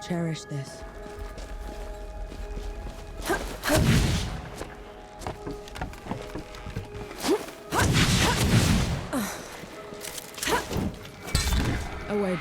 cherish this. Away,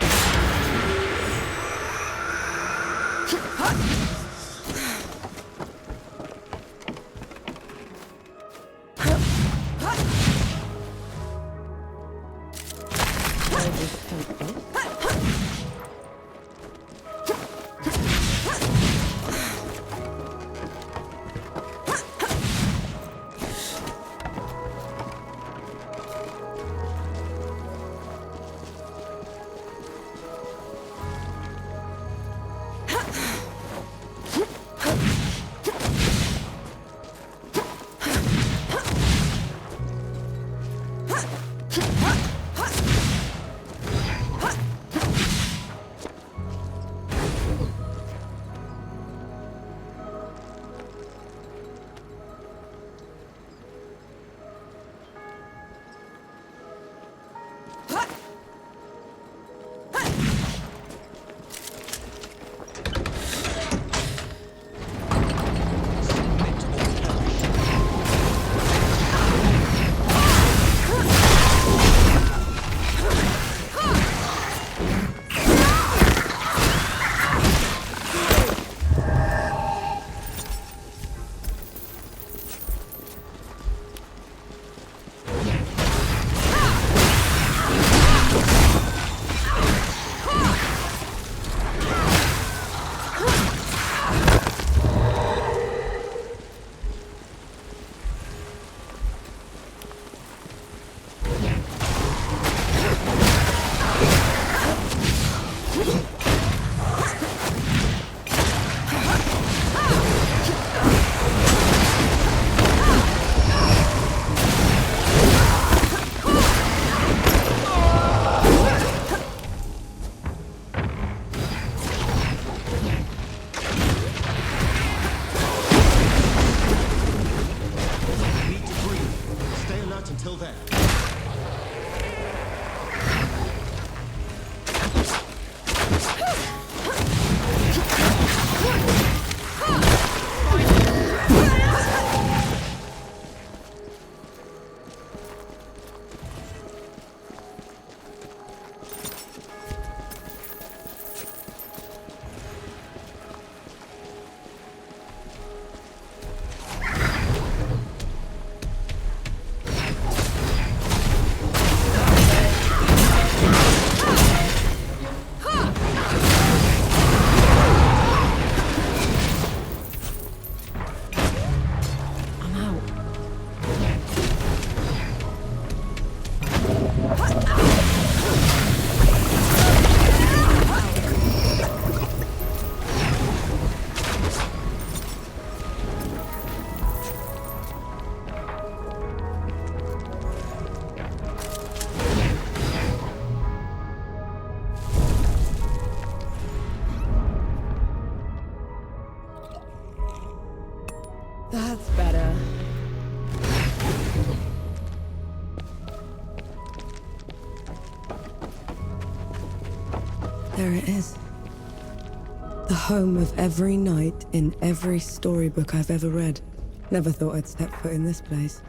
That's better. There it is. The home of every knight in every storybook I've ever read. Never thought I'd step foot in this place.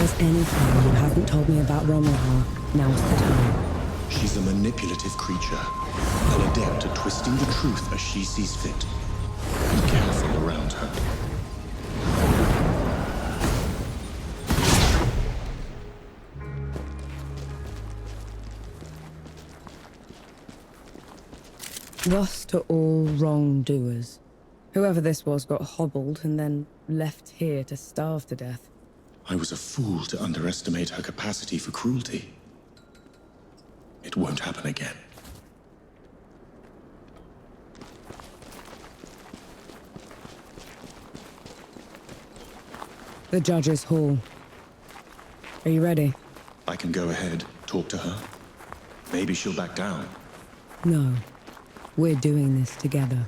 there's anything you haven't told me about Romuha, now's the time. She's a manipulative creature, an adept at twisting the truth as she sees fit. Be careful around her. Thus to all wrongdoers. Whoever this was got hobbled and then left here to starve to death. I was a fool to underestimate her capacity for cruelty. It won't happen again. The Judge's Hall. Are you ready? I can go ahead, talk to her. Maybe she'll back down. No. We're doing this together.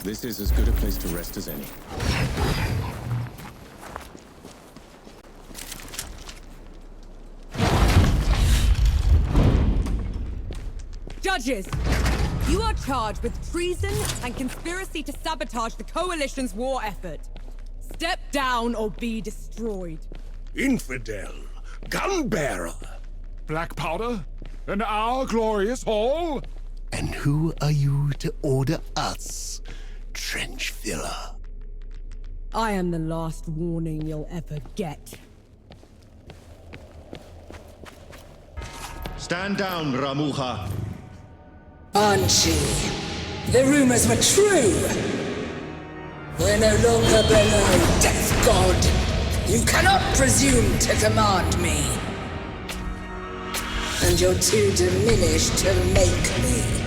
This is as good a place to rest as any. Judges! You are charged with treason and conspiracy to sabotage the Coalition's war effort. Step down or be destroyed. Infidel, gun-bearer. Black powder? In our glorious hall? And who are you to order us, trench filler? I am the last warning you'll ever get. Stand down, Ramuha. Anchi, the rumors were true. We're no longer below Death God. You cannot presume to command me. And you're too diminished to make me.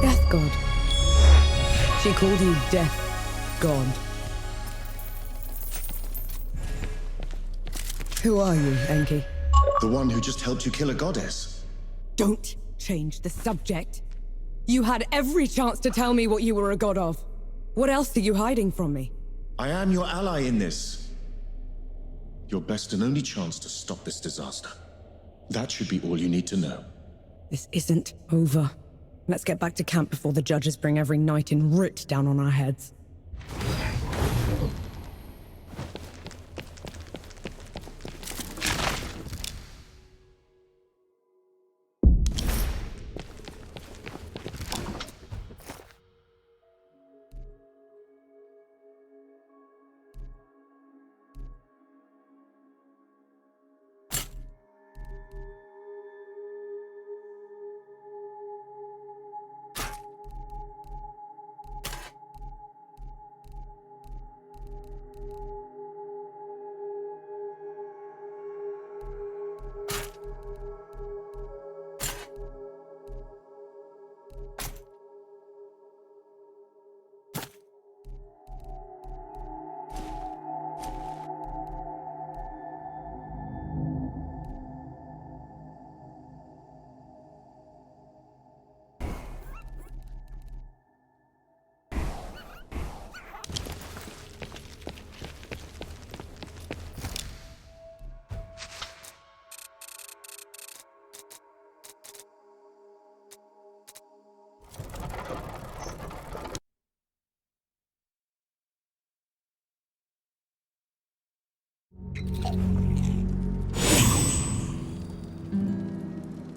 Death God. She called you Death God. Who are you, Enki? The one who just helped you kill a goddess. Don't change the subject. You had every chance to tell me what you were a god of. What else are you hiding from me? I am your ally in this. Your best and only chance to stop this disaster. That should be all you need to know. This isn't over. Let's get back to camp before the judges bring every knight in Writ down on our heads.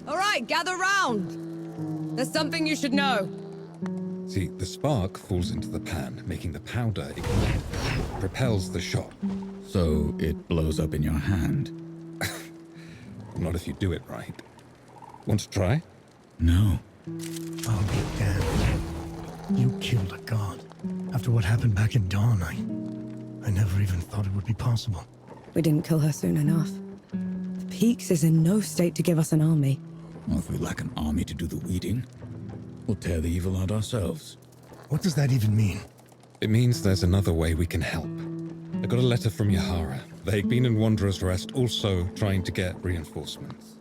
All right, gather round. There's something you should know. See, the spark falls into the pan, making the powder ignite, propels the shot. So it blows up in your hand? Not if you do it right. Want to try? No. I'll be damned. You killed a god. After what happened back in Dawn, I never even thought it would be possible. We didn't kill her soon enough. The Peaks is in no state to give us an army. Well, if we lack an army to do the weeding, we'll tear the evil out ourselves. What does that even mean? It means there's another way we can help. I got a letter from Yahara. They've been in Wanderer's Rest, also trying to get reinforcements.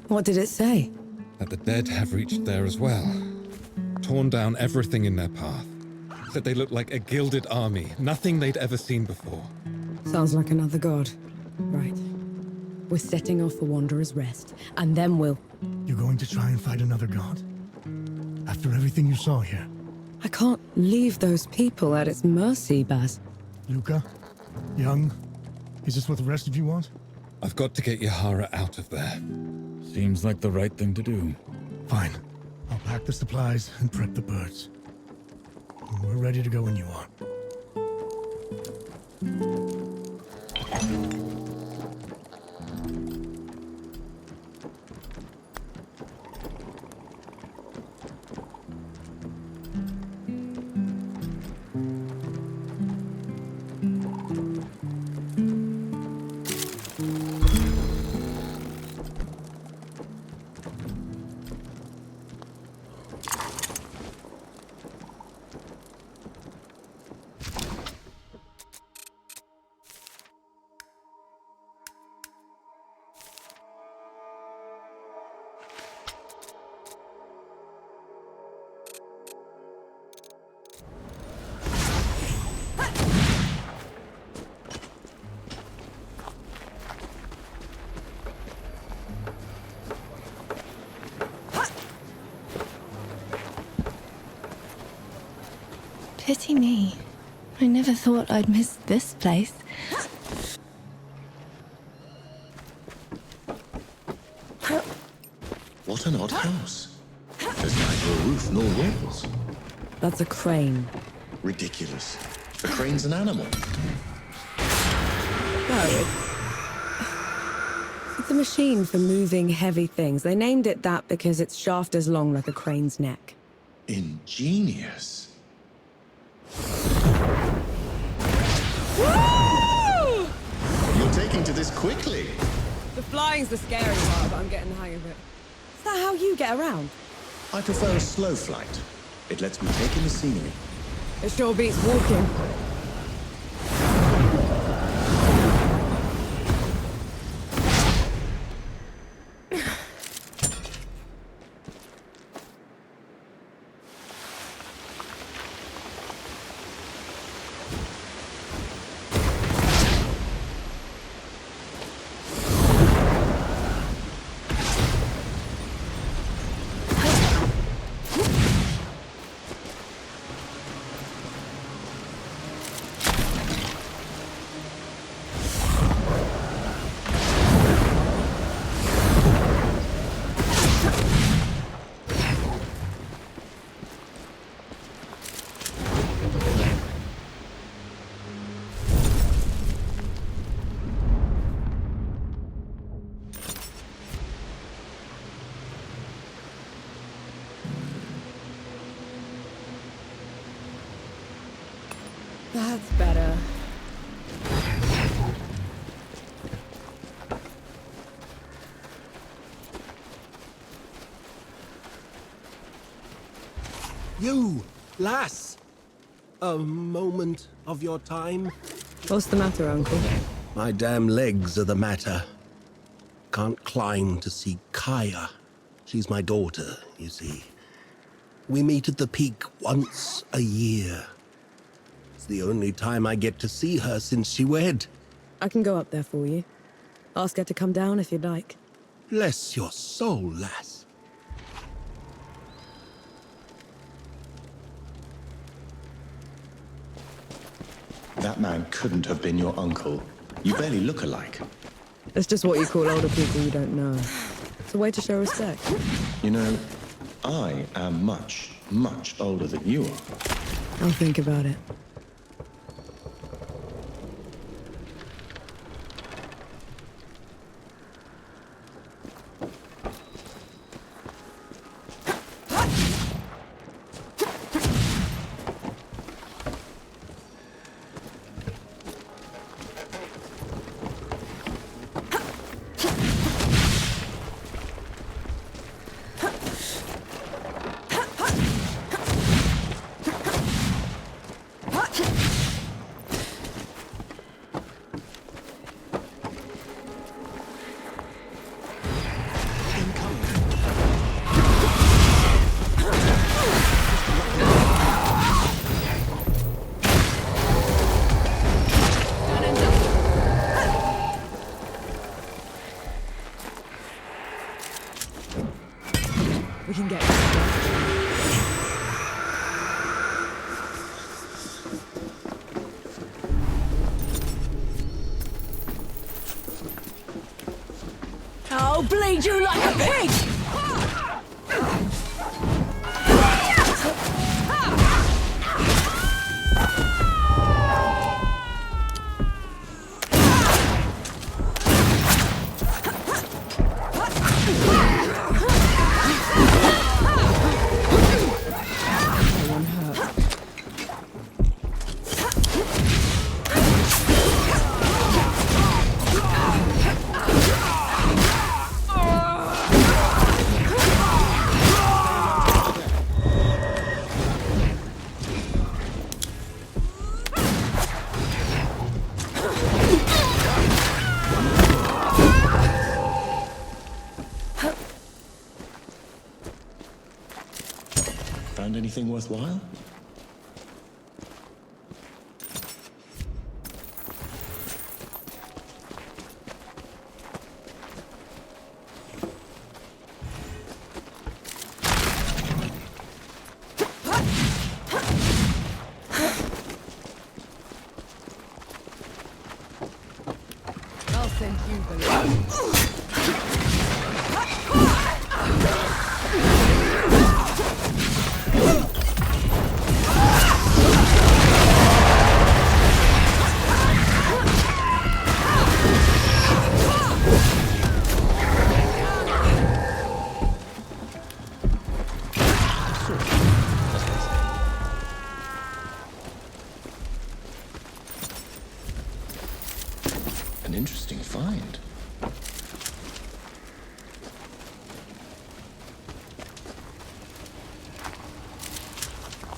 What did it say? That the dead have reached there as well. Torn down everything in their path. Said they looked like a gilded army, nothing they'd ever seen before. Sounds like another god. Right. We're setting off for Wanderer's Rest, and then we'll... You're going to try and fight another god? After everything you saw here? I can't leave those people at its mercy, Baz. Luca? Young? Is this what the rest of you want? I've got to get Yahara out of there. Seems like the right thing to do. Fine. I'll pack the supplies and prep the birds. We're ready to go when you are. Pity me. I never thought I'd miss this place. What an odd house. There's neither a roof nor walls. That's a crane. Ridiculous. A crane's an animal. No, it's a machine for moving heavy things. They named it that because its shaft is long like a crane's neck. Ingenious. Woo! You're taking to this quickly. The flying's the scary part, but I'm getting the hang of it. Is that how you get around? I prefer a slow flight. It lets me take in the scenery. It sure beats walking. That's better. You, lass! A moment of your time? What's the matter, Uncle? My damn legs are the matter. Can't climb to see Kaya. She's my daughter, you see. We meet at the peak once a year. It's the only time I get to see her since she wed. I can go up there for you. Ask her to come down if you'd like. Bless your soul, lass. That man couldn't have been your uncle. You barely look alike. It's just what you call older people you don't know. It's a way to show respect. You know, I am much, much older than you are. I'll think about it. We can get I'll bleed you like a pig! Found anything worthwhile? I'll send you the An interesting find.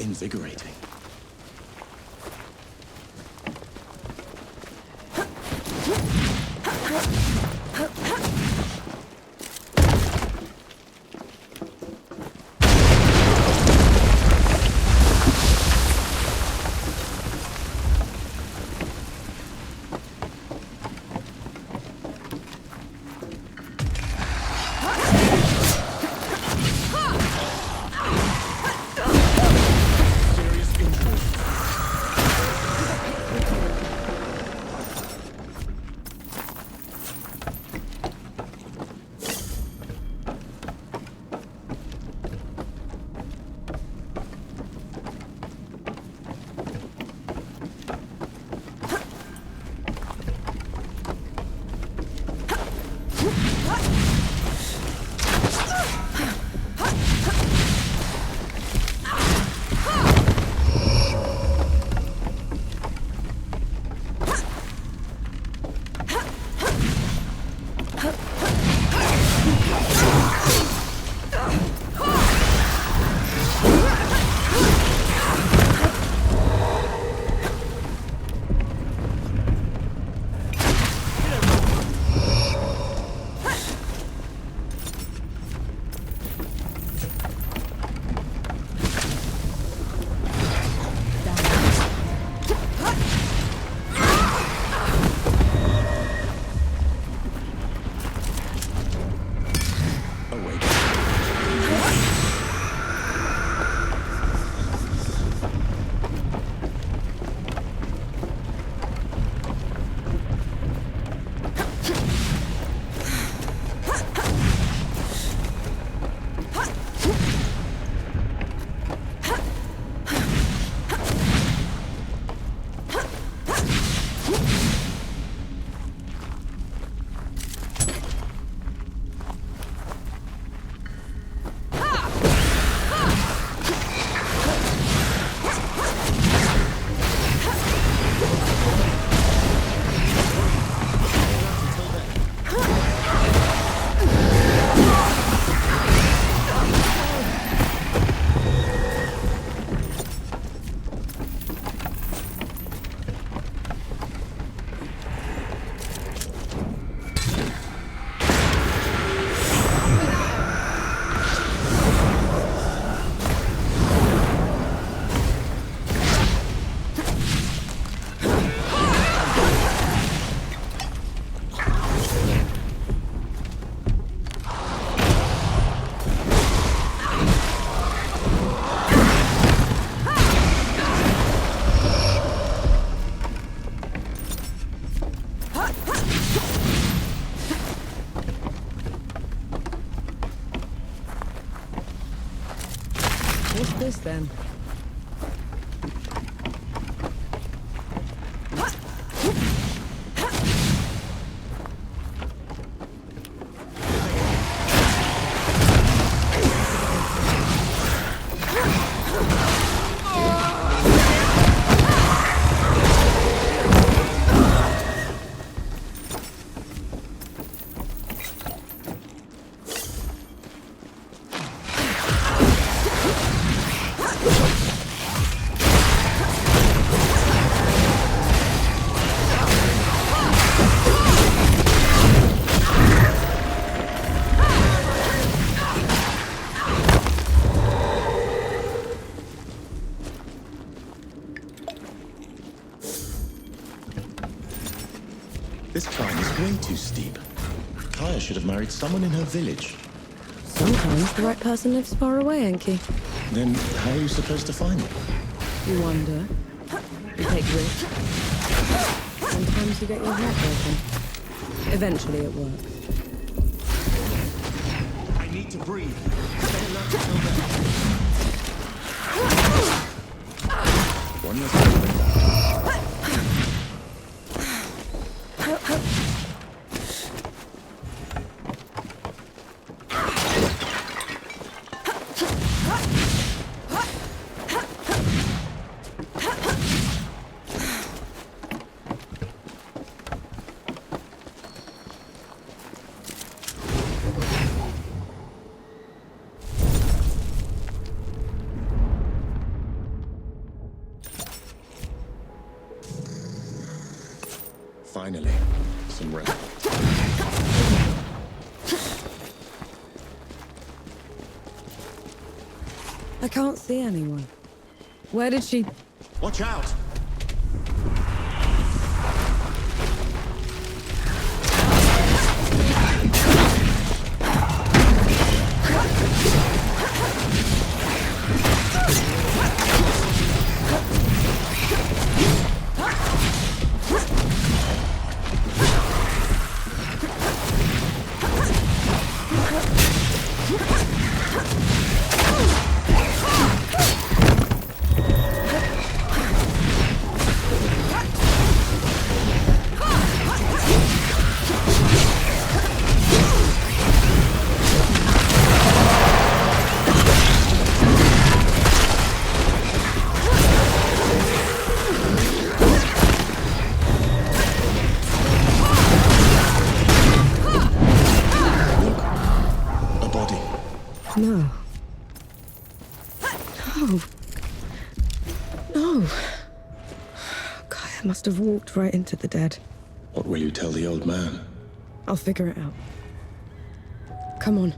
invigorating. What's this then? This climb is way too steep. Kaya should have married someone in her village. Sometimes the right person lives far away, Enki. Then how are you supposed to find them? You wonder. You take risks. Sometimes you get your heart broken. Eventually it works. I need to breathe. Stay alert until then. One less. Finally, some rest. I can't see anyone. Where did she... Watch out! No. No. No. Kaya must have walked right into the dead. What will you tell the old man? I'll figure it out. Come on.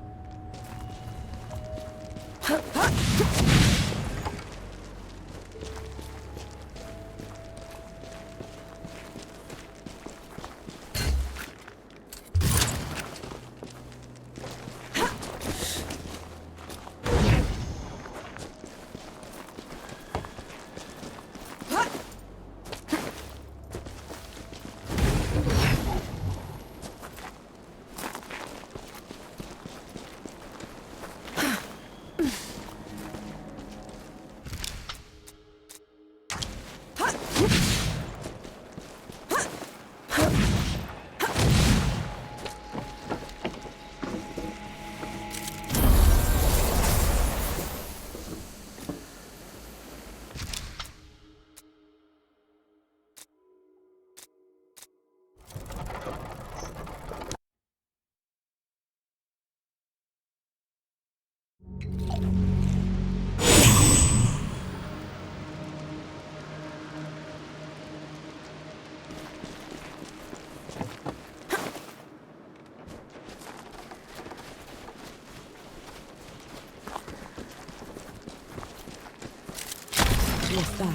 What's that?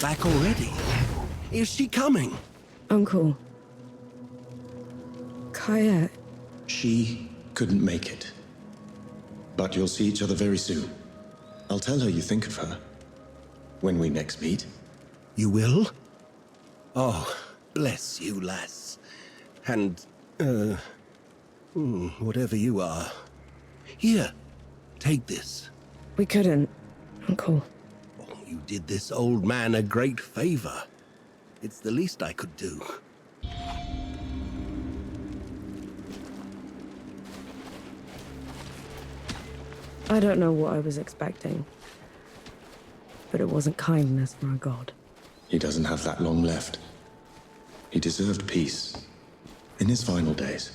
Back already? Is she coming? Uncle. Kaya. She couldn't make it. But you'll see each other very soon. I'll tell her you think of her. When we next meet. You will? Oh, bless you, lass. And, whatever you are. Here, take this. We couldn't, Uncle. Oh, you did this old man a great favor. It's the least I could do. I don't know what I was expecting. But it wasn't kindness from a god. He doesn't have that long left. He deserved peace in his final days.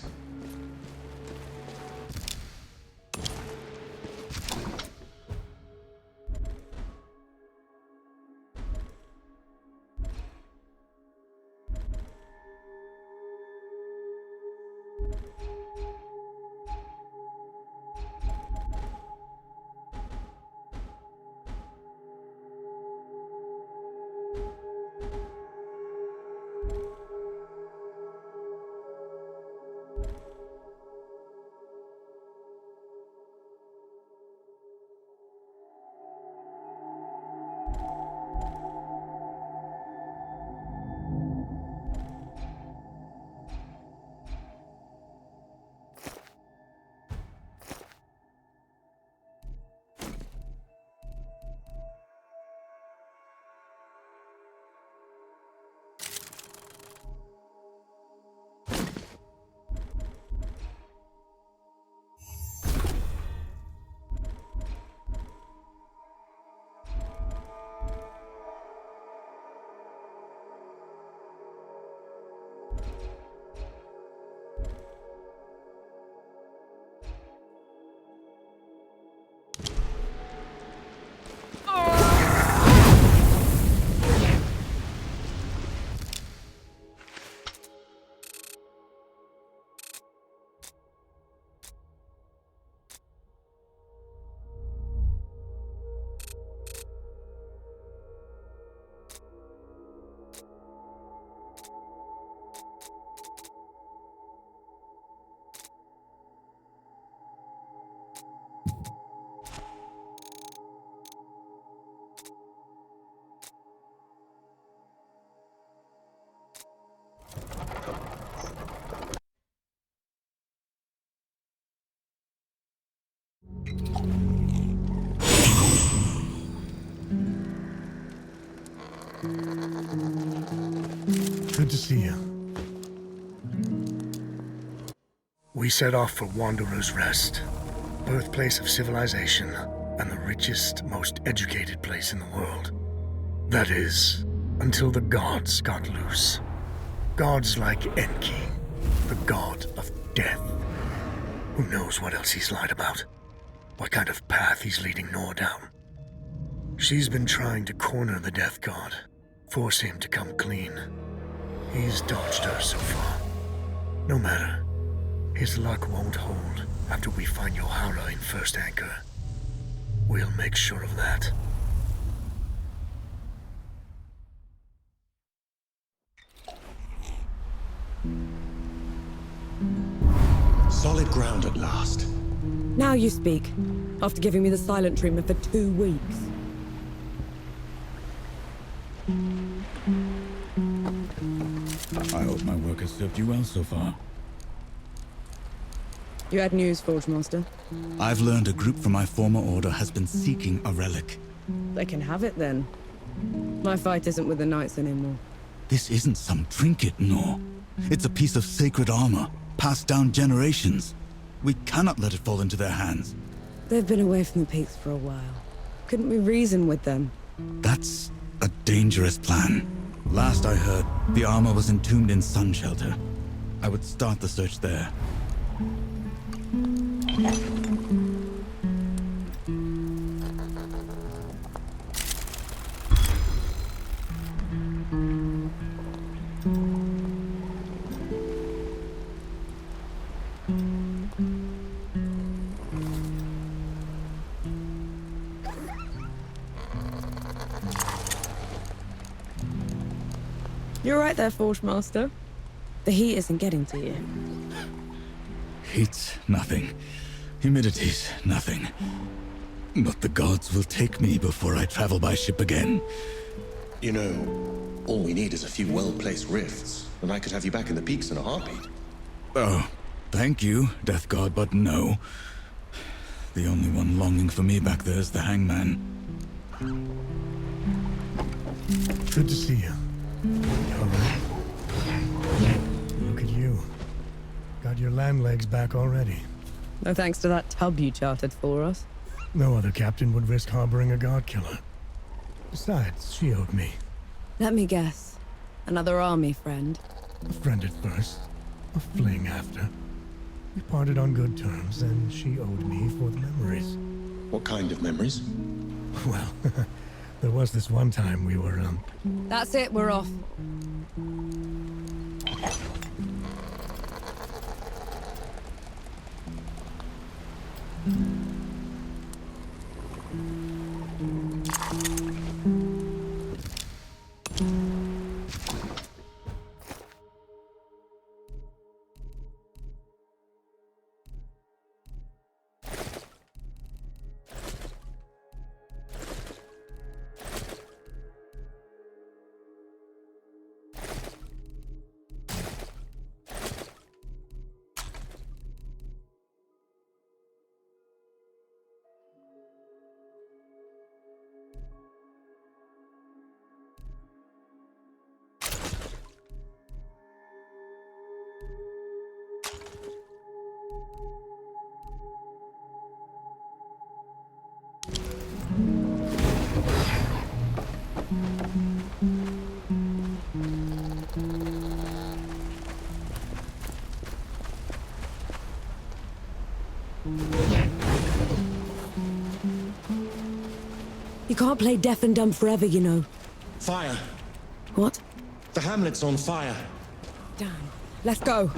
Good to see you. We set off for Wanderer's Rest, birthplace of civilization and the richest, most educated place in the world. That is, until the gods got loose. Gods like Enki, the god of death. Who knows what else he's lied about? What kind of path he's leading Nor down? She's been trying to corner the death god, force him to come clean. He's dodged her so far. No matter. His luck won't hold after we find Yohara in First Anchor. We'll make sure of that. Solid ground at last. Now you speak, after giving me the silent treatment for 2 weeks. I hope my work has served you well so far. You had news, Forge Master. I've learned a group from my former order has been seeking a relic. They can have it then. My fight isn't with the Knights anymore. This isn't some trinket, no. It's a piece of sacred armor, passed down generations. We cannot let it fall into their hands. They've been away from the peaks for a while. Couldn't we reason with them? That's a dangerous plan. Last I heard, the armor was entombed in Sun Shelter. I would start the search there. You're right there, Forge Master. The heat isn't getting to you. Heat's nothing. Humidity's nothing. But the gods will take me before I travel by ship again. You know, all we need is a few well-placed rifts, and I could have you back in the peaks in a heartbeat. Oh, thank you, Death God, but no. The only one longing for me back there is the Hangman. Good to see you. All right. Look at you. Got your land legs back already. No thanks to that tub you chartered for us. No other captain would risk harboring a god killer. Besides, she owed me. Let me guess. Another army friend. A friend at first, a fling after. We parted on good terms, and she owed me for the memories. What kind of memories? Well, there was this one time we were, That's it, we're off. You can't play deaf and dumb forever, you know. Fire! What? The hamlet's on fire! Damn. Let's go.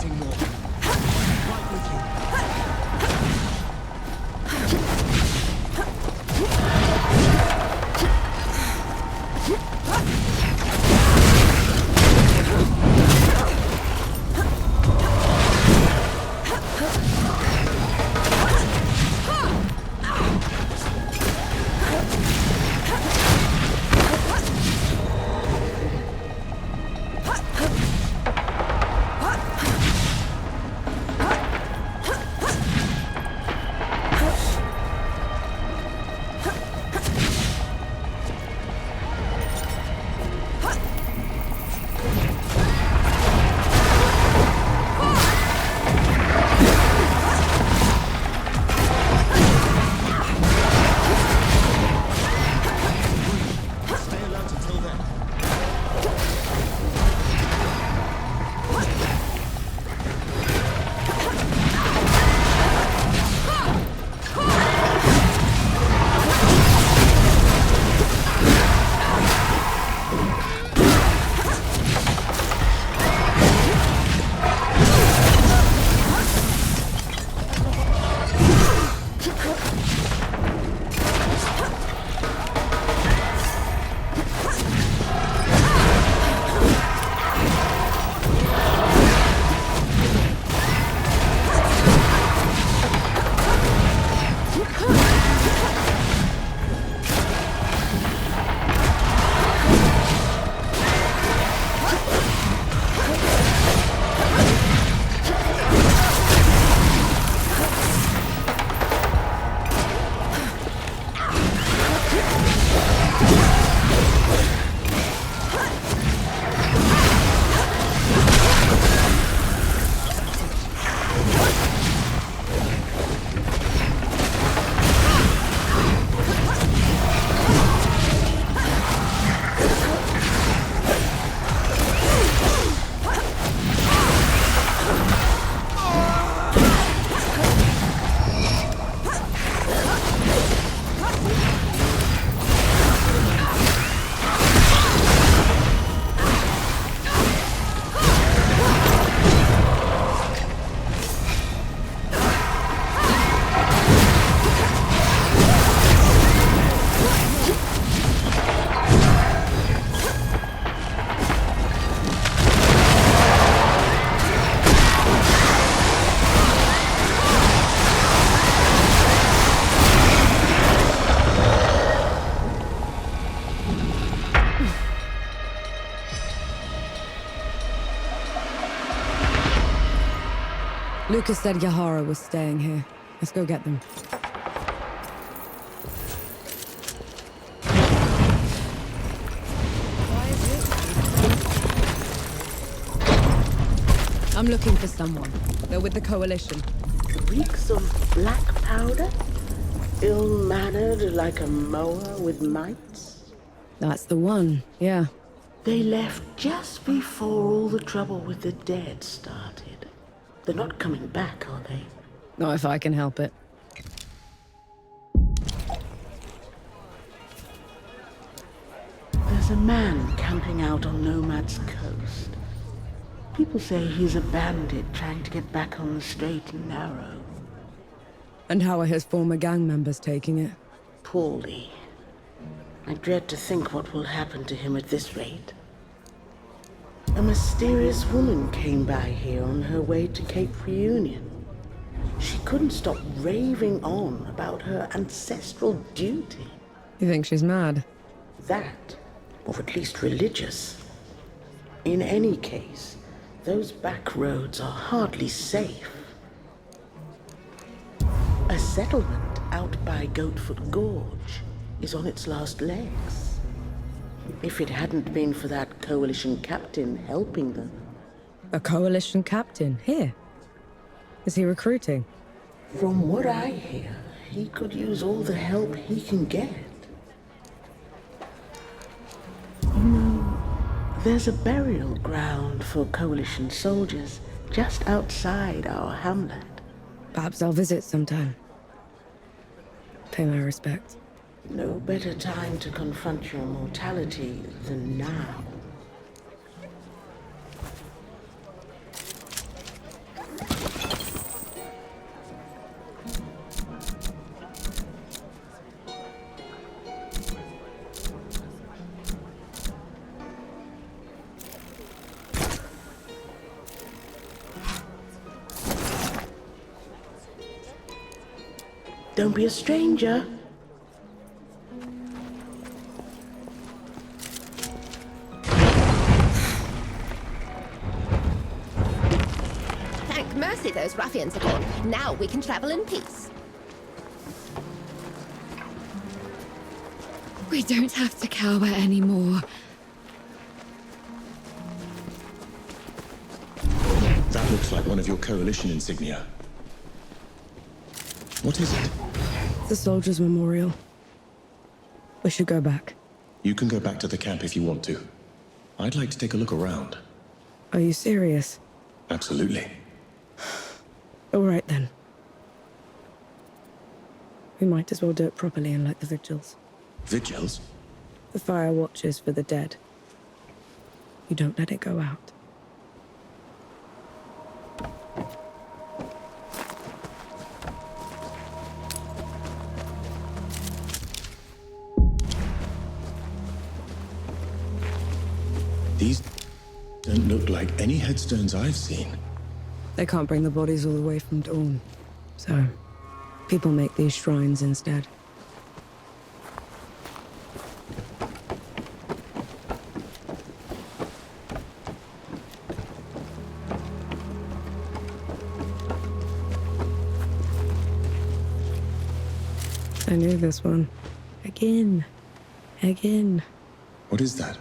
Nothing more. Right with you. Lucas said Yahara was staying here. Let's go get them. I'm looking for someone. They're with the Coalition. Reeks of black powder? Ill-mannered like a mower with mites? That's the one, yeah. They left just before all the trouble with the dead started. They're not coming back, are they? Not if I can help it. There's a man camping out on Nomad's coast. People say he's a bandit trying to get back on the straight and narrow. And how are his former gang members taking it? Poorly. I dread to think what will happen to him at this rate. A mysterious woman came by here on her way to Cape Reunion. She couldn't stop raving on about her ancestral duty. You think she's mad? That, or at least religious. In any case, those back roads are hardly safe. A settlement out by Goatfoot Gorge is on its last legs. If it hadn't been for that Coalition captain helping them. A Coalition captain? Here? Is he recruiting? From what I hear, he could use all the help he can get. You know, there's a burial ground for Coalition soldiers just outside our hamlet. Perhaps I'll visit sometime. Pay my respects. No better time to confront your mortality than now. Don't be a stranger. Thank mercy those ruffians are gone. Now we can travel in peace. We don't have to cower anymore. That looks like one of your coalition insignia. What is it? The Soldiers' Memorial. We should go back. You can go back to the camp if you want to. I'd like to take a look around. Are you serious? Absolutely. All right then. We might as well do it properly and like the vigils. Vigils? The fire watches for the dead. You don't let it go out. These don't look like any headstones I've seen. They can't bring the bodies all the way from Dawn. So, people make these shrines instead. I knew this one. Again. Again. What is that?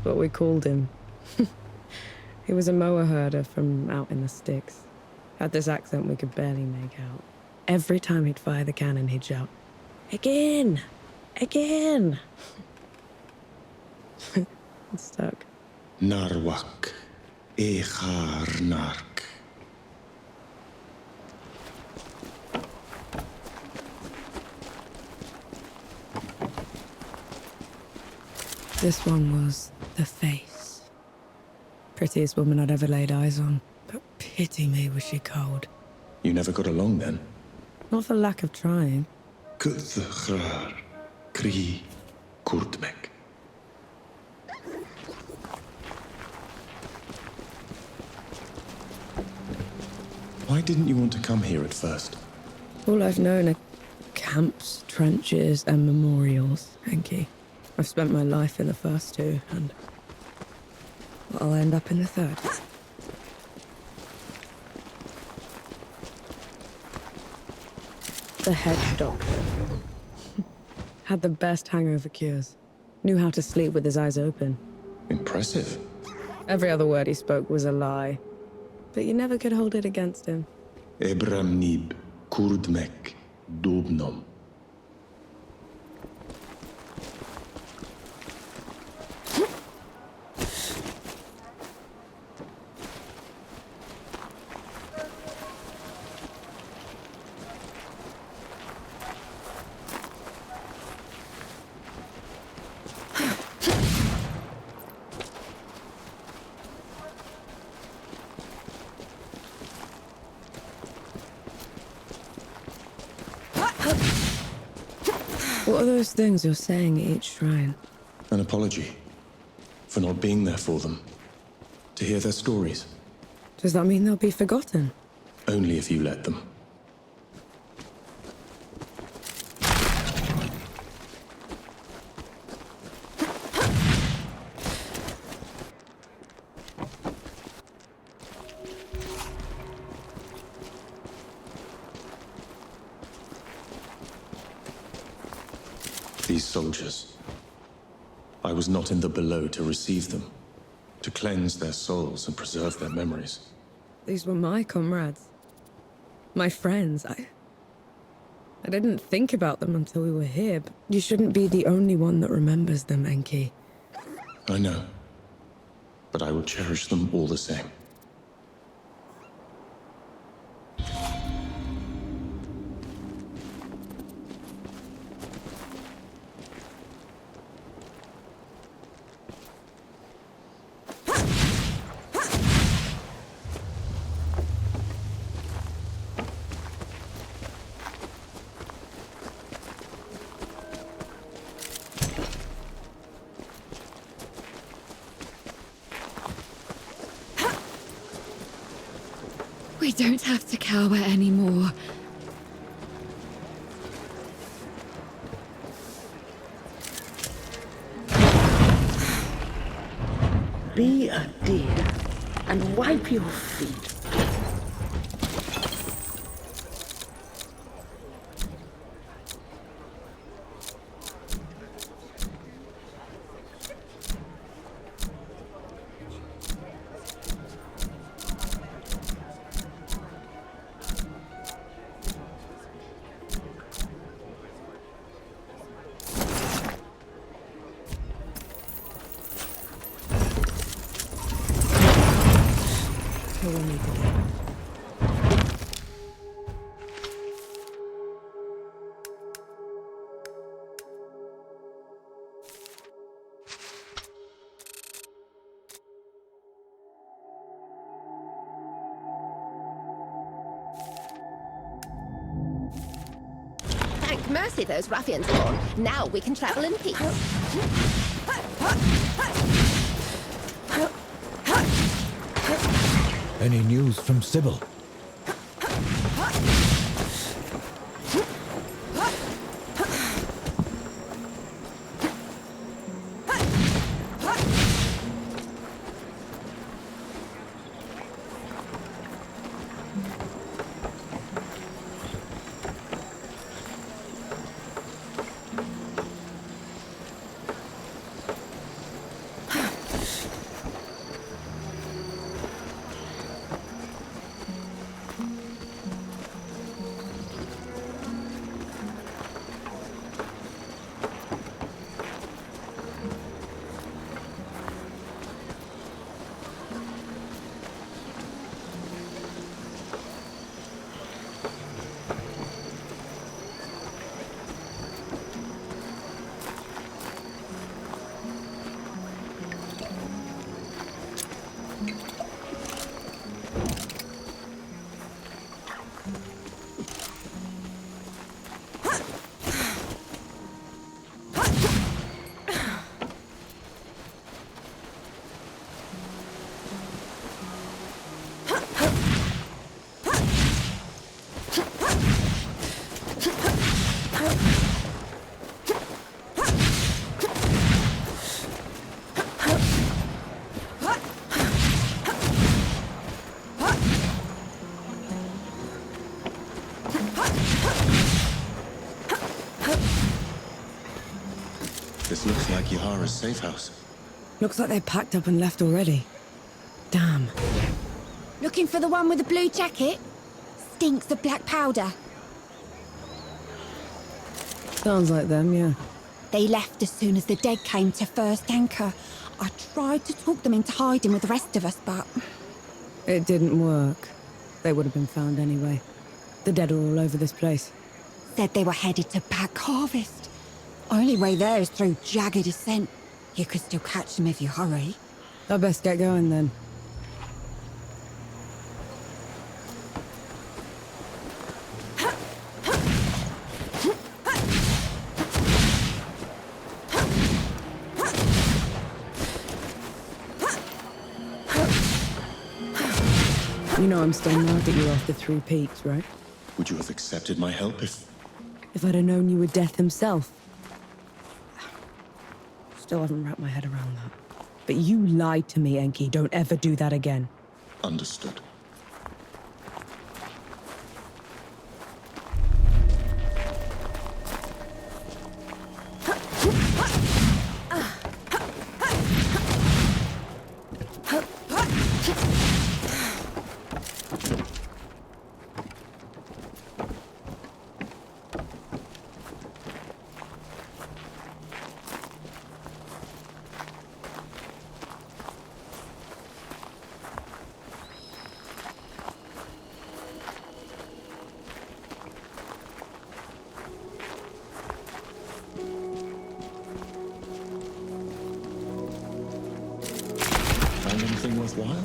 What we called him. He was a mower herder from out in the sticks. Had this accent we could barely make out. Every time he'd fire the cannon, he'd shout, "Again! Again!" It stuck. Narwak. Echar Nark. This one was the face. Prettiest woman I'd ever laid eyes on. But pity me, was she cold. You never got along then? Not for lack of trying. Kuthchrar. Kri. Kurtmek. Why didn't you want to come here at first? All I've known are camps, trenches, and memorials, Enki. I've spent my life in the first two, and I'll end up in the third. The head doctor. Had the best hangover cures. Knew how to sleep with his eyes open. Impressive. Every other word he spoke was a lie. But you never could hold it against him. Ebram Nib. Kurdmek. Dobnom. What are those things you're saying at each shrine? An apology for not being there for them. To hear their stories. Does that mean they'll be forgotten? Only if you let them. These soldiers. I was not in the below to receive them, to cleanse their souls and preserve their memories. These were my comrades. My friends. I didn't think about them until we were here, but you shouldn't be the only one that remembers them, Enki. I know. But I will cherish them all the same. We don't have to cower anymore. a deer and wipe your feet. Thank mercy those ruffians are gone. Now we can travel in peace. Any news from Sybil? This looks like Yahara's safe house. Looks like they packed up and left already. Damn. Looking for the one with the blue jacket? Stinks of black powder. Sounds like them, yeah. They left as soon as the dead came to first anchor. I tried to talk them into hiding with the rest of us, but... It didn't work. They would have been found anyway. The dead are all over this place. Said they were headed to Back Harvest. Only way there is through jagged ascent. You could still catch them if you hurry. I best get going then. You know I'm still mad at you after 3 peaks, right? Would you have accepted my help if... If I'd have known you were Death himself. Still haven't wrapped my head around that. But you lied to me, Enki. Don't ever do that again. Understood. Find anything worthwhile?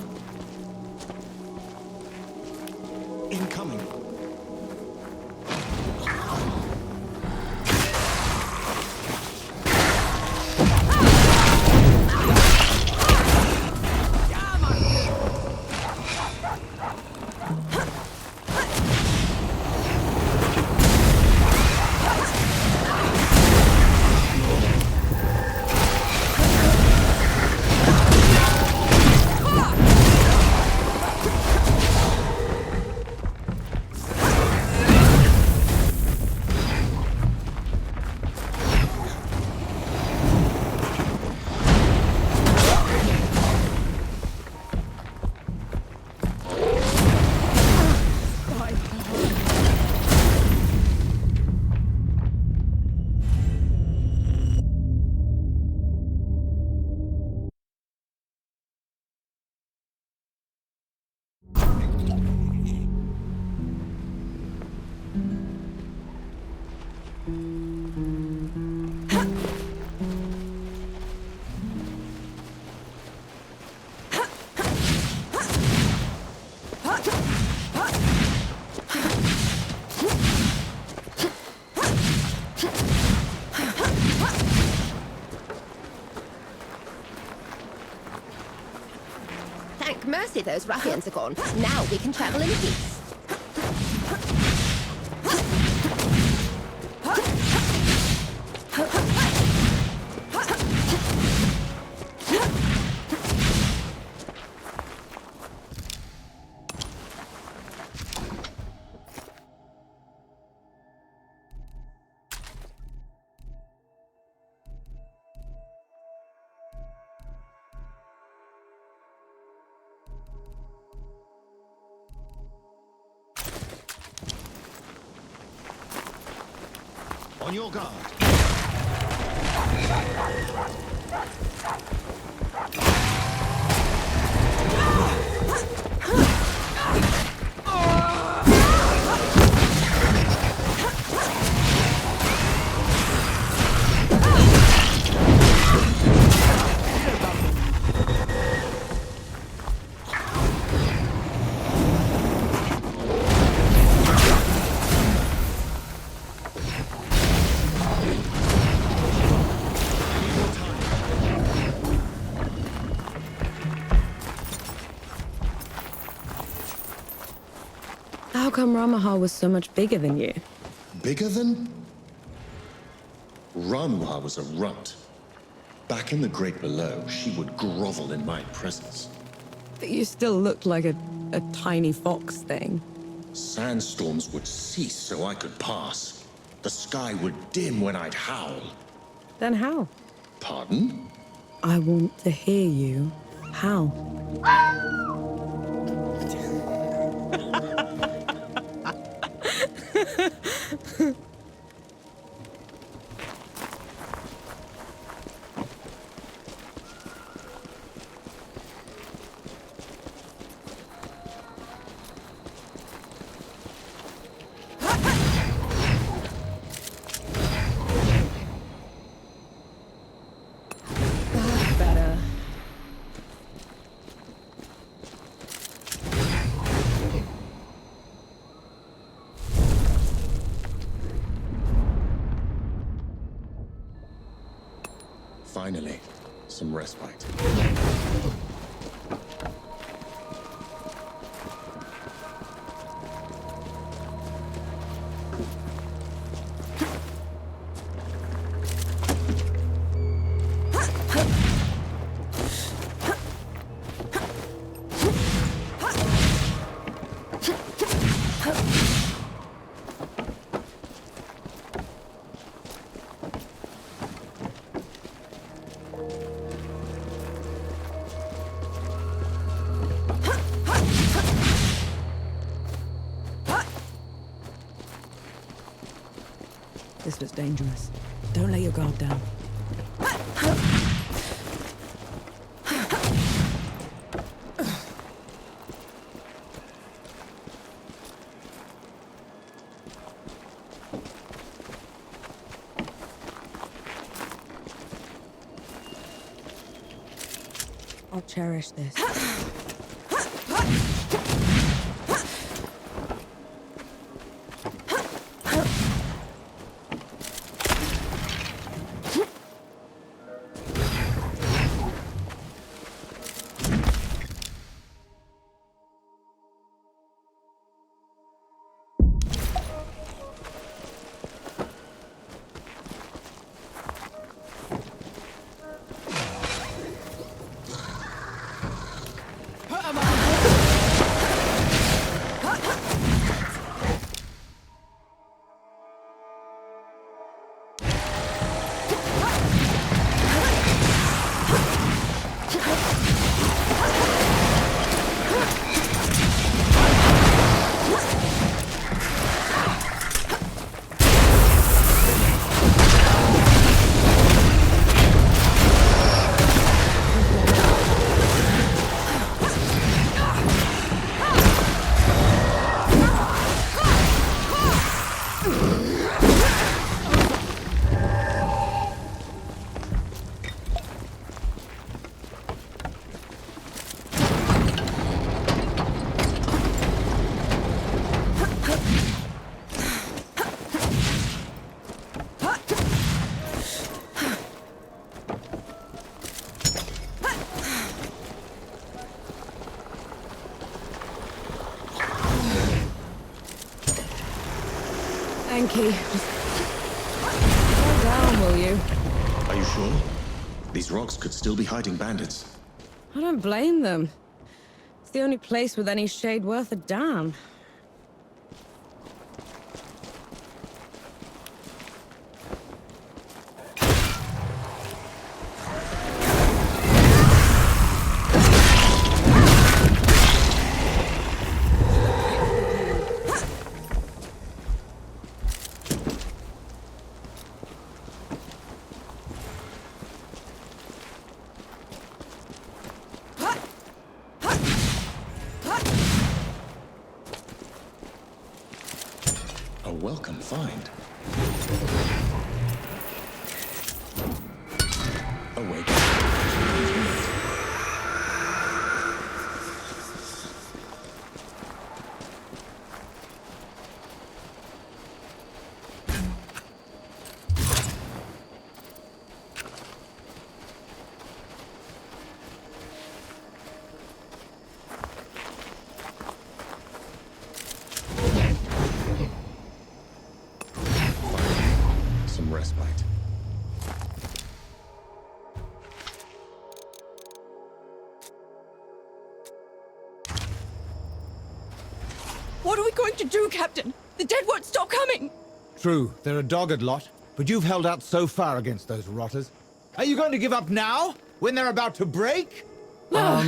Incoming. Pity those ruffians are gone. Now we can travel in peace. On your guard. How come Ramahal was so much bigger than you? Bigger than? Ramuha was a runt. Back in the Great Below, she would grovel in my presence. But you still looked like a tiny fox thing. Sandstorms would cease so I could pass. The sky would dim when I'd howl. Then how? Pardon? I want to hear you. How? Better. Finally, some respite. This was dangerous. Don't let your guard down. I'll cherish this. Thank you. Just slow down, will you? Are you sure? These rocks could still be hiding bandits. I don't blame them. It's the only place with any shade worth a damn. A welcome find. Awake. Some respite. What are we going to do, Captain? The dead won't stop coming! True, they're a dogged lot, but you've held out so far against those rotters. Are you going to give up now, when they're about to break? No,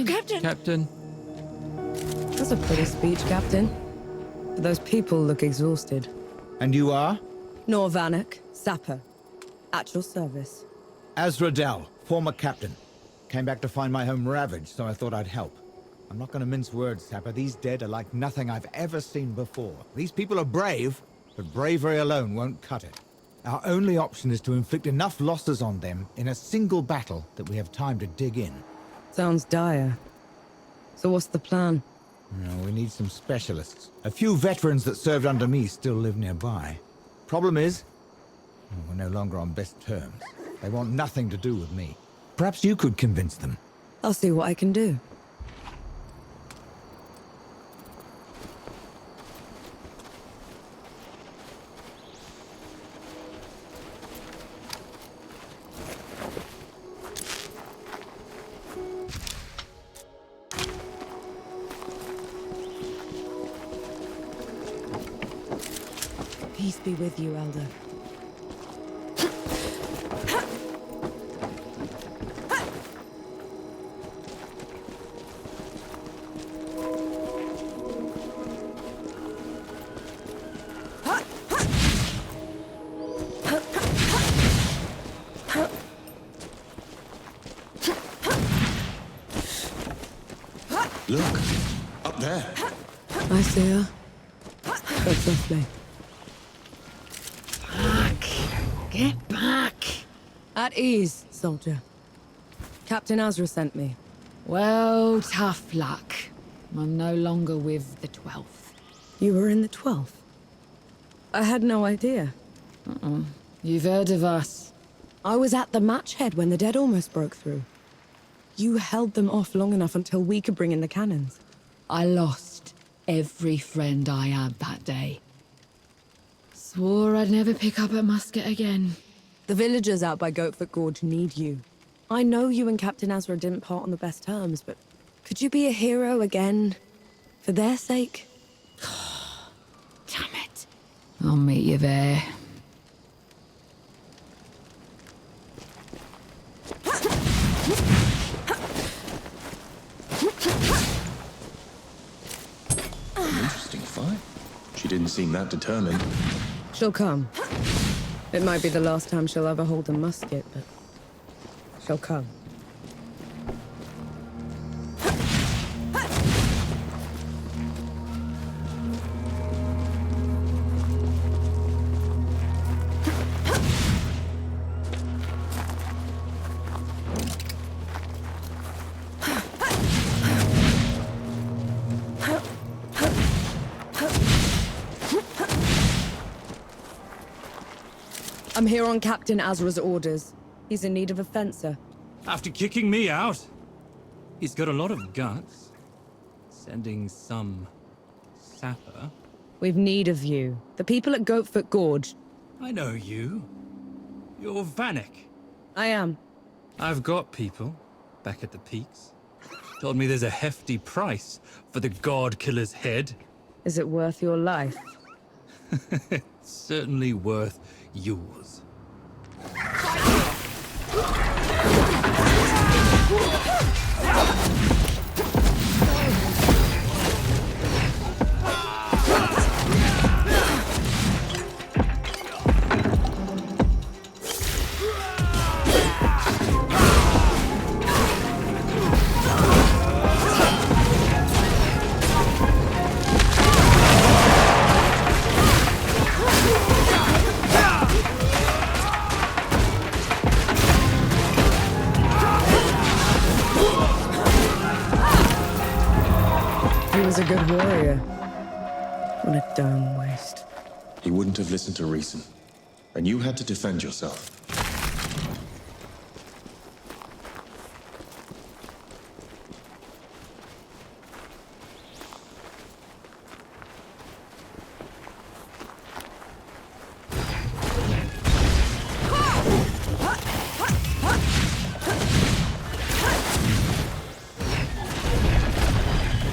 Captain! Captain. That's a pretty speech, Captain. But those people look exhausted. And you are? Norvanek, sapper. At your service. Azradel, former captain. Came back to find my home ravaged, so I thought I'd help. I'm not going to mince words, Sapper. These dead are like nothing I've ever seen before. These people are brave, but bravery alone won't cut it. Our only option is to inflict enough losses on them in a single battle that we have time to dig in. Sounds dire. So what's the plan? We need some specialists. A few veterans that served under me still live nearby. Problem is, we're no longer on best terms. They want nothing to do with me. Perhaps you could convince them. I'll see what I can do. Peace be with you, Elder. Look, up there. I see her. Go softly. Get back! At ease, soldier. Captain Azra sent me. Well, tough luck. I'm no longer with the 12th. You were in the 12th? I had no idea. You've heard of us. I was at the match head when the dead almost broke through. You held them off long enough until we could bring in the cannons. I lost every friend I had that day. Swore I'd never pick up a musket again. The villagers out by Goatfoot Gorge need you. I know you and Captain Azra didn't part on the best terms, but could you be a hero again? For their sake? Damn it. I'll meet you there. An interesting fight. She didn't seem that determined. She'll come. It might be the last time she'll ever hold a musket, but she'll come. I'm here on Captain Azra's orders. He's in need of a fencer. After kicking me out? He's got a lot of guts. Sending some sapper. We've need of you. The people at Goatfoot Gorge. I know you. You're Vanek. I am. I've got people back at the peaks. Told me there's a hefty price for the God Killer's head. Is it worth your life? It's certainly worth yours. He was a good warrior. What a dumb waste. He wouldn't have listened to reason. And you had to defend yourself.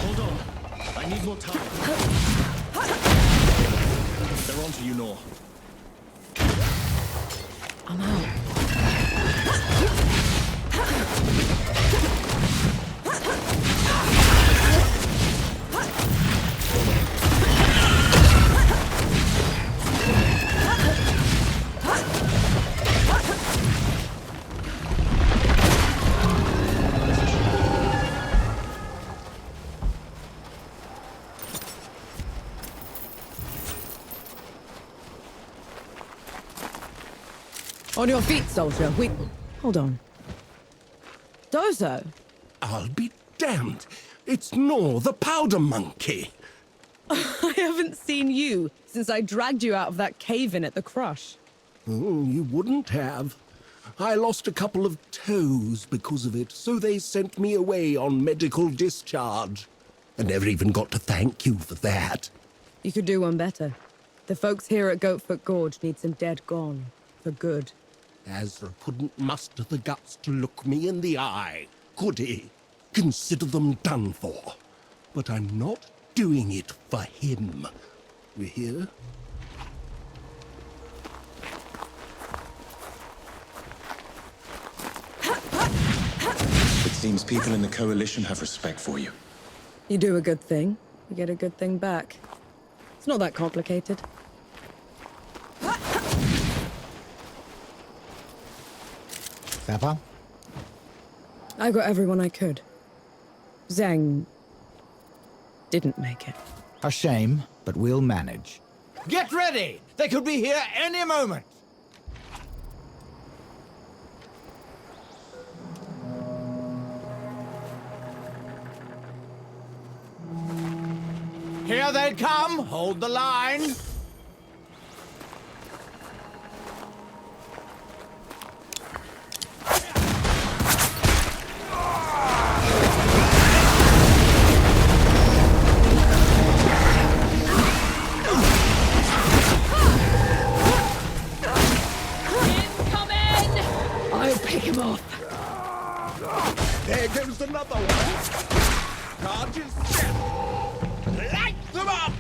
Hold on. I need more time. They're onto you, Nor. I'm out. On your feet, soldier. Hold on. Dozo? I'll be damned. It's Nor, the powder monkey. I haven't seen you since I dragged you out of that cave-in at the Crush. Oh, you wouldn't have. I lost a couple of toes because of it, so they sent me away on medical discharge. I never even got to thank you for that. You could do one better. The folks here at Goatfoot Gorge need some dead gone. For good. Azra couldn't muster the guts to look me in the eye, could he? Consider them done for. But I'm not doing it for him. You hear? It seems people in the Coalition have respect for you. You do a good thing, you get a good thing back. It's not that complicated. Zappa? I got everyone I could. Zhang didn't make it. A shame, but we'll manage. Get ready! They could be here any moment! Here they come! Hold the line! I'll pick him off. There goes another one. Charges set. Light them up!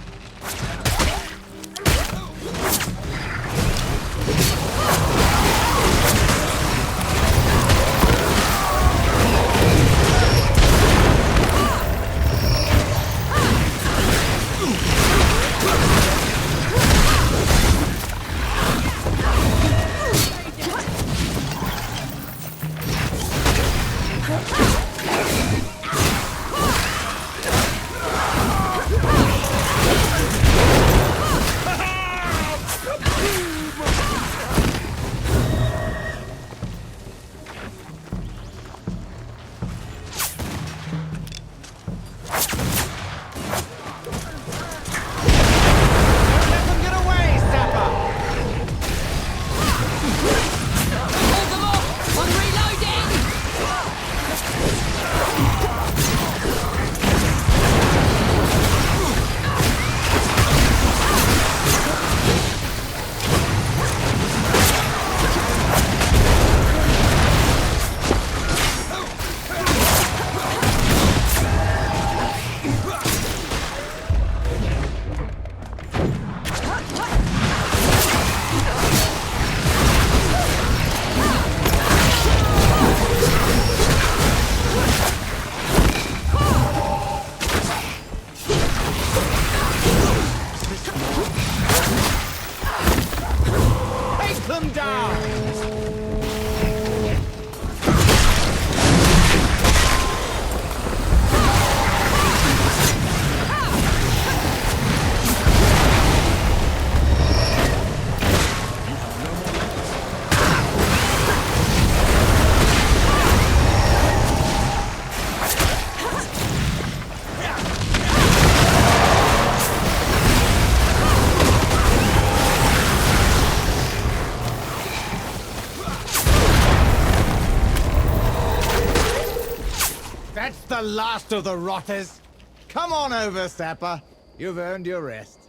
last of the rotters! Come on over, Sapper. You've earned your rest.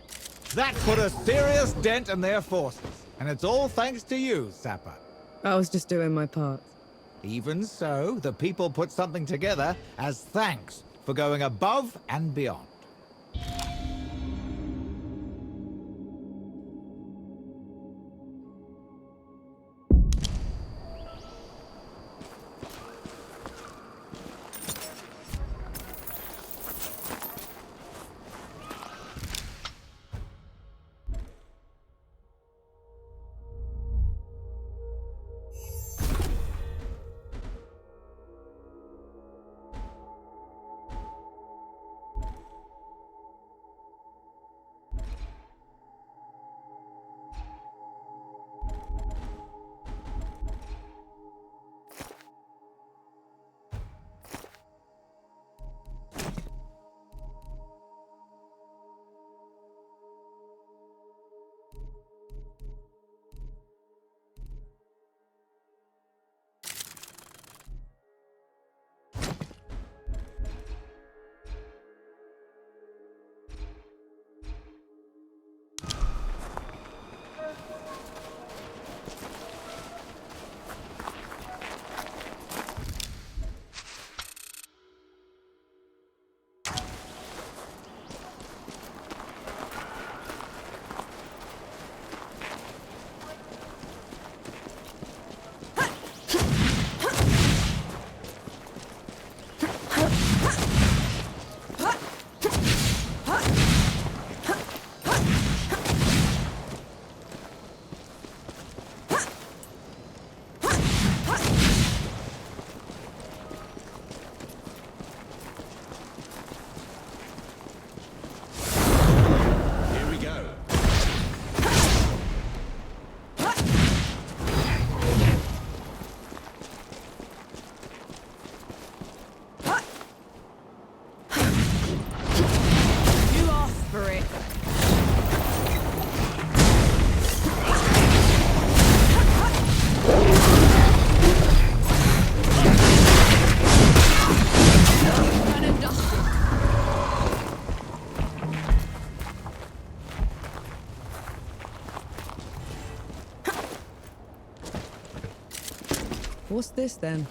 That put a serious dent in their forces, and it's all thanks to you, Sapper. I was just doing my part. Even so, the people put something together as thanks for going above and beyond. What's this then?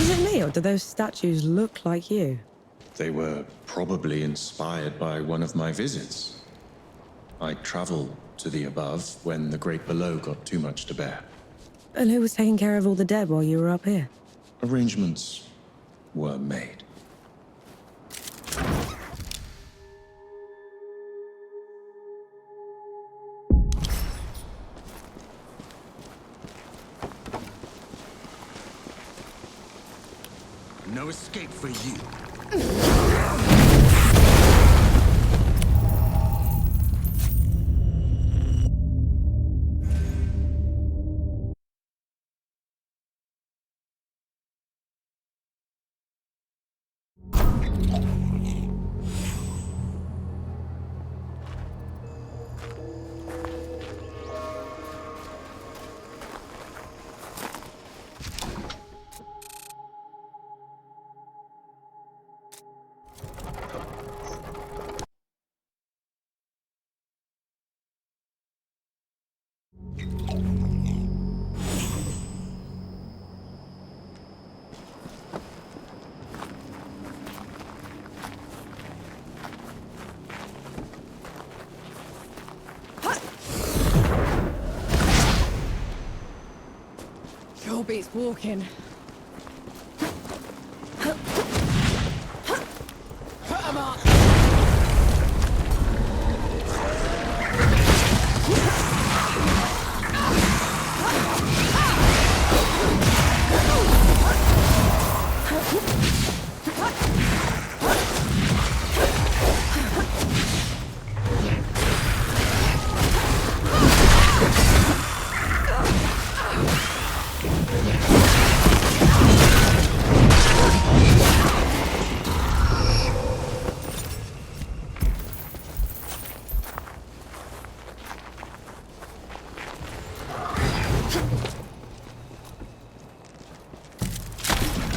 Is it me, or do those statues look like you? They were probably inspired by one of my visits. I traveled to the above when the great below got too much to bear. And who was taking care of all the dead while you were up here? Arrangements were made. No escape for you. Sure beats walking. Put 'em up!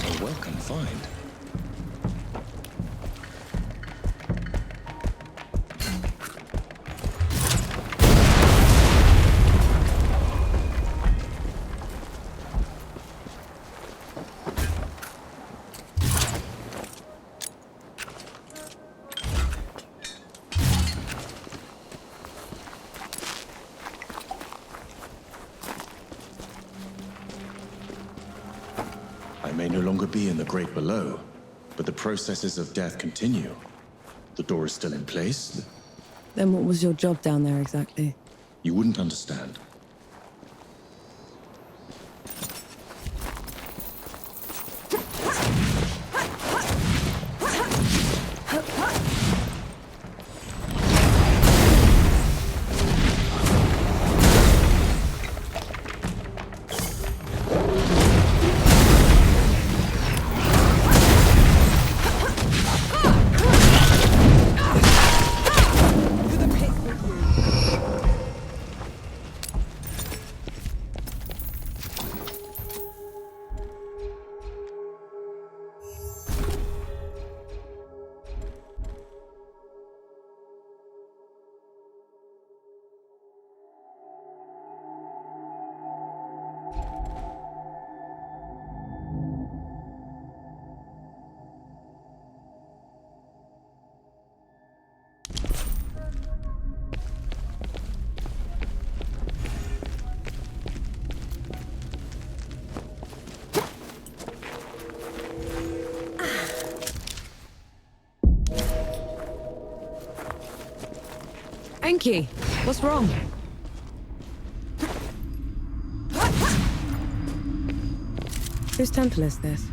A welcome find. I may no longer be in the great below, but the processes of death continue. The door is still in place. Then what was your job down there exactly? You wouldn't understand. Enki, what's wrong? Whose temple is this?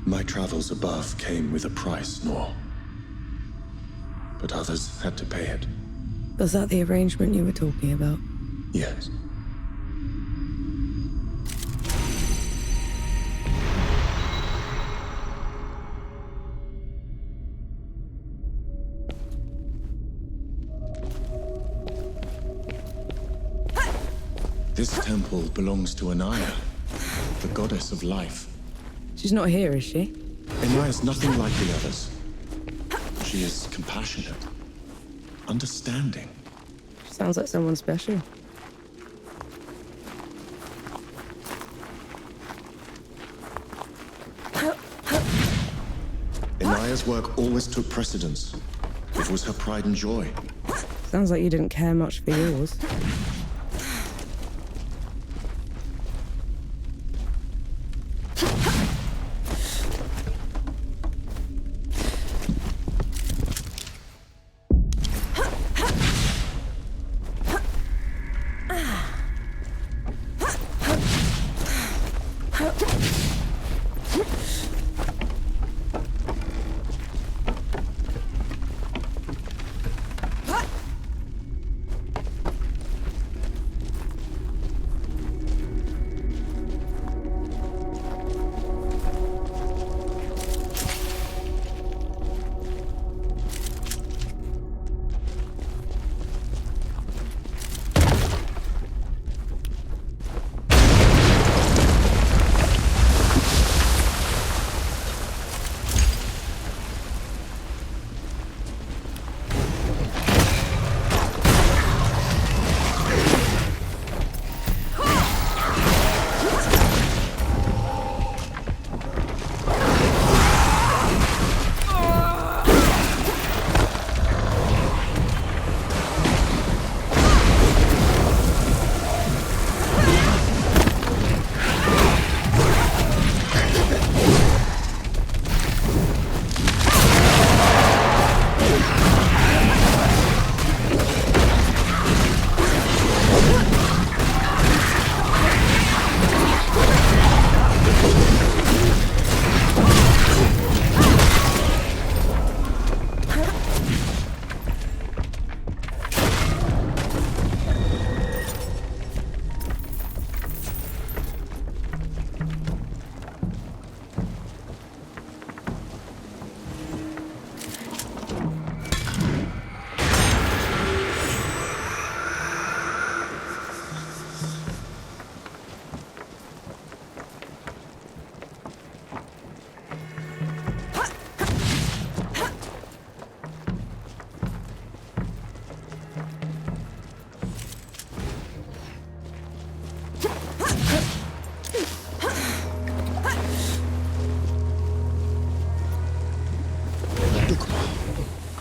My travels above came with a price, Nor. But others had to pay it. Was that the arrangement you were talking about? Yes. This temple belongs to Anaya, the goddess of life. She's not here, is she? Anaya's nothing like the others. She is compassionate, understanding. Sounds like someone special. Naya's work always took precedence. It was her pride and joy. Sounds like you didn't care much for yours.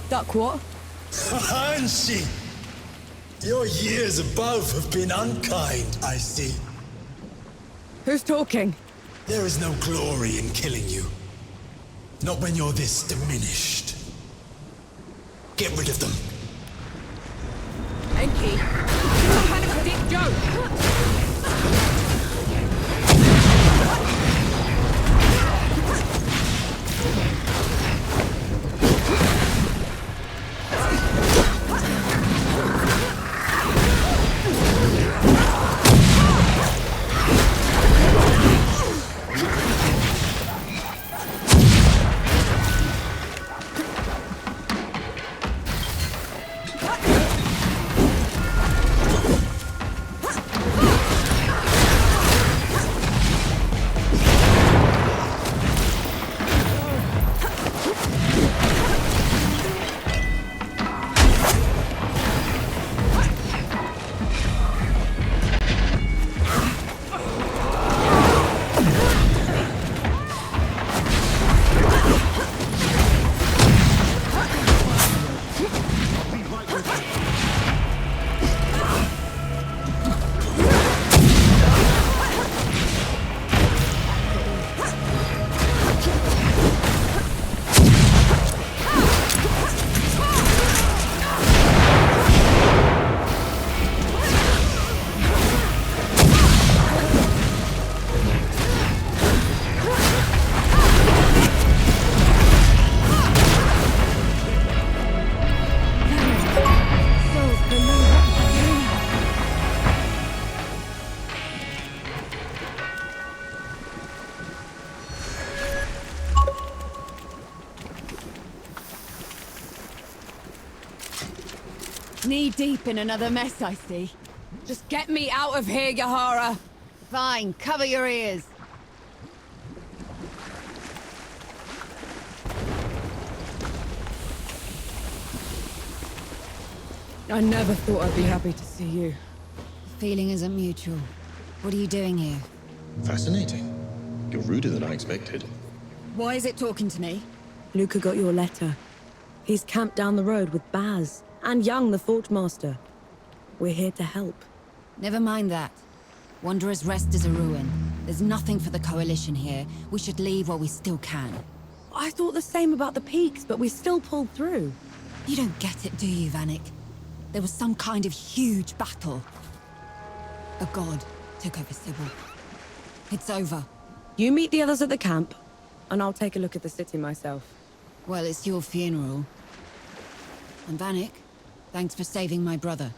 Duck what? Hanshi! Your years above have been unkind, I see. Who's talking? There is no glory in killing you. Not when you're this diminished. Get rid of them. Enki, some kind of dick joke. Knee deep in another mess, I see. Just get me out of here, Yahara. Fine, cover your ears. I never thought I'd be happy to see you. The feeling isn't mutual. What are you doing here? Fascinating. You're ruder than I expected. Why is it talking to me? Luca got your letter. He's camped down the road with Baz and Young, the Forge Master. We're here to help. Never mind that. Wanderer's Rest is a ruin. There's nothing for the Coalition here. We should leave while we still can. I thought the same about the peaks, but we still pulled through. You don't get it, do you, Vanek? There was some kind of huge battle. A god took over Sybil. It's over. You meet the others at the camp, and I'll take a look at the city myself. Well, it's your funeral. And Vanek, thanks for saving my brother.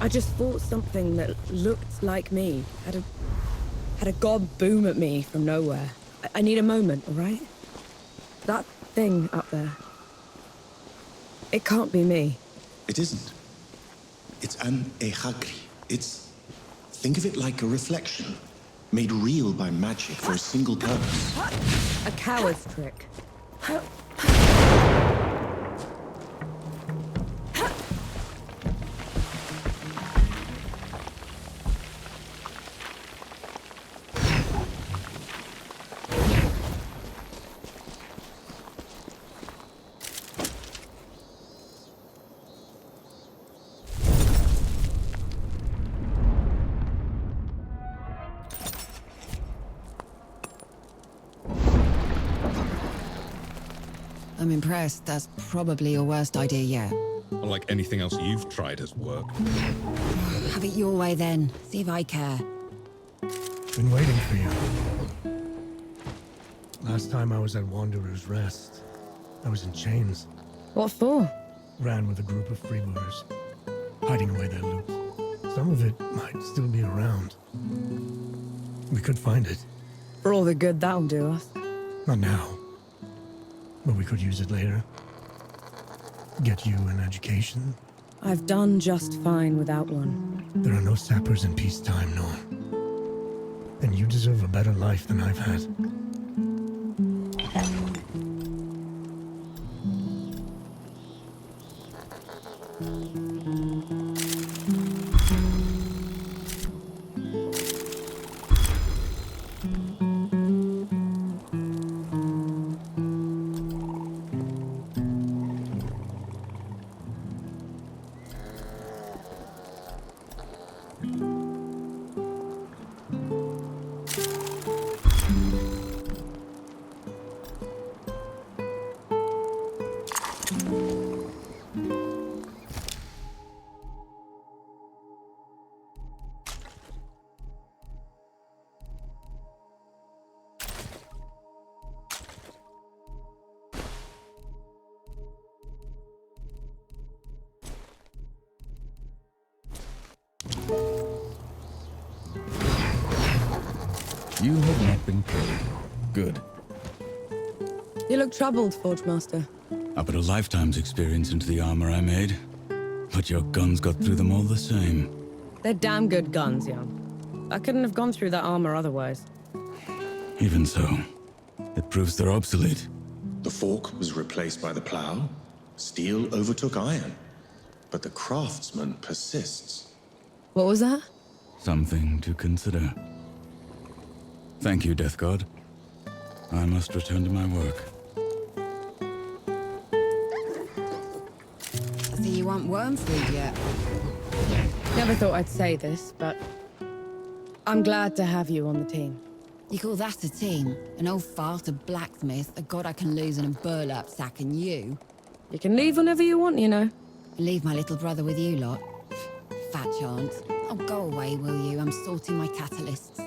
I just fought something that looked like me. Had a god boom at me from nowhere. I need a moment, all right? That thing up there. It can't be me. It isn't. It's an ehagri. Think of it like a reflection, made real by magic for a single purpose. A coward's trick. I'm impressed. That's probably your worst idea yet. Unlike anything else you've tried has worked. Have it your way then. See if I care. Been waiting for you. Last time I was at Wanderer's Rest, I was in chains. What for? Ran with a group of freebooters, hiding away their loot. Some of it might still be around. We could find it. For all the good that'll do us. Not now. But we could use it later. Get you an education. I've done just fine without one. There are no sappers in peacetime, Nor. And you deserve a better life than I've had. You have not been killed. Good. You look troubled, Forge Master. I put a lifetime's experience into the armor I made. But your guns got through them all the same. They're damn good guns, Young. I couldn't have gone through that armor otherwise. Even so, it proves they're obsolete. The fork was replaced by the plow. Steel overtook iron. But the craftsman persists. What was that? Something to consider. Thank you, Death God. I must return to my work. want worm food yet. Never thought I'd say this, but I'm glad to have you on the team. You call that a team? An old fart, a blacksmith, a god I can lose in a burlap sack, and you? You can leave whenever you want, you know. Leave my little brother with you lot? Fat chance. Oh, go away, will you? I'm sorting my catalysts.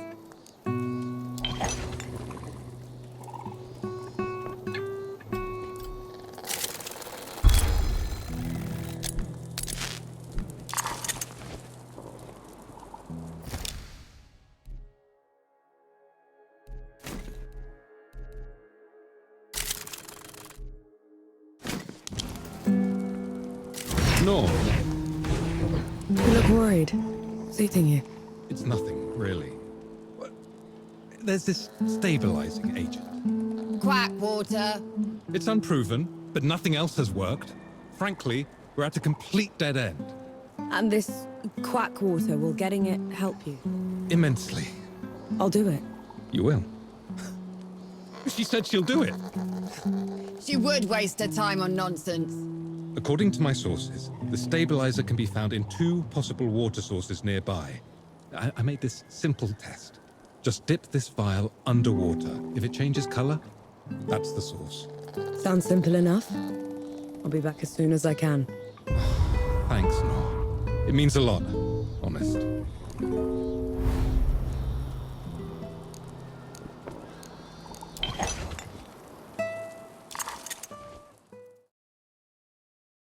No. You look worried. What's eating you? It's nothing, really. There's this stabilizing agent. Quack water. It's unproven, but nothing else has worked. Frankly, we're at a complete dead end. And this quack water, will getting it help you? Immensely. I'll do it. You will. She said she'll do it. She would waste her time on nonsense. According to my sources, the stabilizer can be found in 2 possible water sources nearby. I made this simple test. Just dip this vial underwater. If it changes color, that's the source. Sounds simple enough. I'll be back as soon as I can. Thanks, Nor. It means a lot, honest.